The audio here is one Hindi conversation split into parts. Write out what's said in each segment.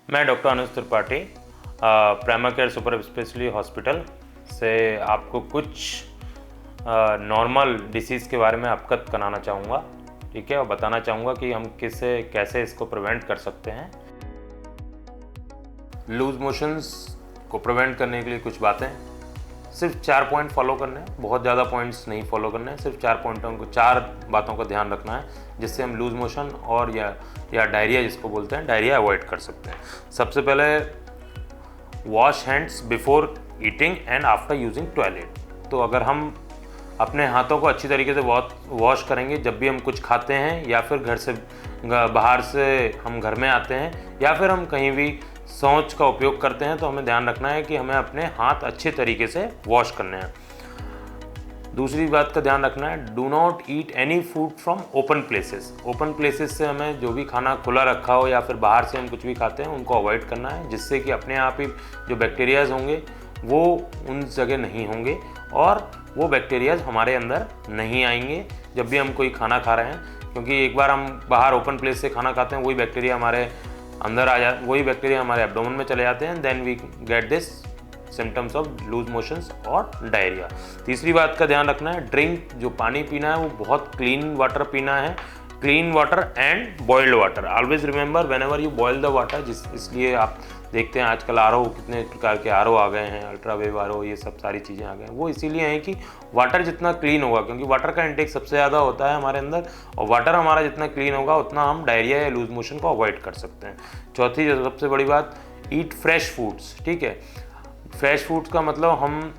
मैं doctor Anuj Tripathi Prima care super speciality hospital से आपको कुछ नॉर्मल डिसीज़ के बारे में अवगत कराना चाहूँगा, ठीक है, और बताना चाहूँगा कि हम कैसे इसको प्रिवेंट कर सकते हैं। लूज मोशंस को प्रिवेंट करने के लिए कुछ बातें, सिर्फ 4 पॉइंट फॉलो करने हैं, बहुत ज़्यादा पॉइंट्स नहीं फॉलो करने हैं, सिर्फ 4 बातों का ध्यान रखना है जिससे हम लूज मोशन और या डायरिया जिसको बोलते हैं डायरिया अवॉइड कर सकते हैं। सबसे पहले wash hands before eating and after using toilet. तो अगर हम अपने हाथों को अच्छी तरीके से वॉश करेंगे जब भी हम कुछ खाते हैं या फिर बाहर से हम घर में आते हैं या फिर हम कहीं भी शौच का उपयोग करते हैं, तो हमें ध्यान रखना है कि हमें अपने हाथ अच्छे तरीके से वॉश करने हैं। दूसरी बात का ध्यान रखना है, do not eat any food from open places. Open places से हमें जो भी खाना खुला रखा हो या फिर बाहर से हम कुछ भी खाते हैं उनको अवॉइड करना है, जिससे कि अपने आप ही जो बैक्टीरियाज होंगे वो उन जगह नहीं होंगे और वो बैक्टीरियाज हमारे अंदर नहीं आएंगे जब भी हम कोई खाना खा रहे हैं। क्योंकि एक बार हम बाहर ओपन प्लेस से खाना खाते हैं, वही बैक्टीरिया हमारे अंदर वही बैक्टीरिया हमारे एब्डोमेन में चले जाते हैं, then we get this symptoms of loose motions और डायरिया। तीसरी बात का ध्यान रखना है, ड्रिंक जो पानी पीना है वो बहुत क्लीन वाटर पीना है, clean water and boiled water. Always remember whenever you boil the water, इसलिए आप देखते हैं आजकल आरओ कितने प्रकार के आरओ आ गए हैं, अल्ट्रावेव आरओ, ये सब सारी चीज़ें आ गए हैं। वो इसीलिए हैं कि वाटर जितना क्लीन होगा, क्योंकि वाटर का इंटेक सबसे ज़्यादा होता है हमारे अंदर, और वाटर हमारा जितना क्लीन होगा उतना हम डायरिया या लूज मोशन को अवॉइड कर सकते हैं। चौथी सबसे बड़ी बात, ईट फ्रेश फूड्स, ठीक है। फ्रेश फूड्स का मतलब हम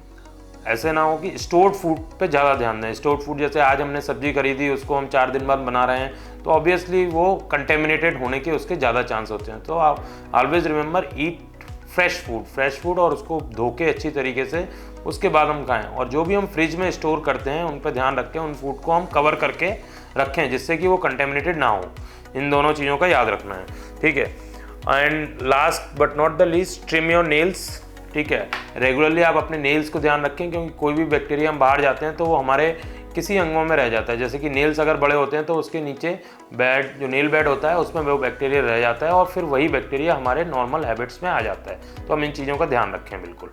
ऐसे ना हो कि स्टोर्ड फूड पे ज़्यादा ध्यान दें। स्टोर्ड फूड जैसे आज हमने सब्जी खरीदी, उसको हम 4 दिन बाद बना रहे हैं, तो ऑब्वियसली वो कंटेमिनेटेड होने के उसके ज़्यादा चांस होते हैं। तो आप ऑलवेज रिमेंबर ईट फ्रेश फूड और उसको धो के अच्छी तरीके से उसके बाद हम खाएं। और जो भी हम फ्रिज में स्टोर करते हैं उन पर ध्यान रखें, उन फूड को हम कवर करके रखें जिससे कि वो कंटेमिनेटेड ना हो। इन दोनों चीज़ों का याद रखना है, ठीक है। And last but not the least, trim your nails, ठीक है। रेगुलरली आप अपने नेल्स को ध्यान रखें, क्योंकि कोई भी बैक्टीरिया हम बाहर जाते हैं तो वो हमारे किसी अंगों में रह जाता है। जैसे कि नेल्स अगर बड़े होते हैं तो उसके नीचे जो नेल बेड होता है उसमें वो बैक्टीरिया रह जाता है और फिर वही बैक्टीरिया हमारे नॉर्मल हैबिट्स में आ जाता है। तो हम इन चीज़ों का ध्यान रखें बिल्कुल।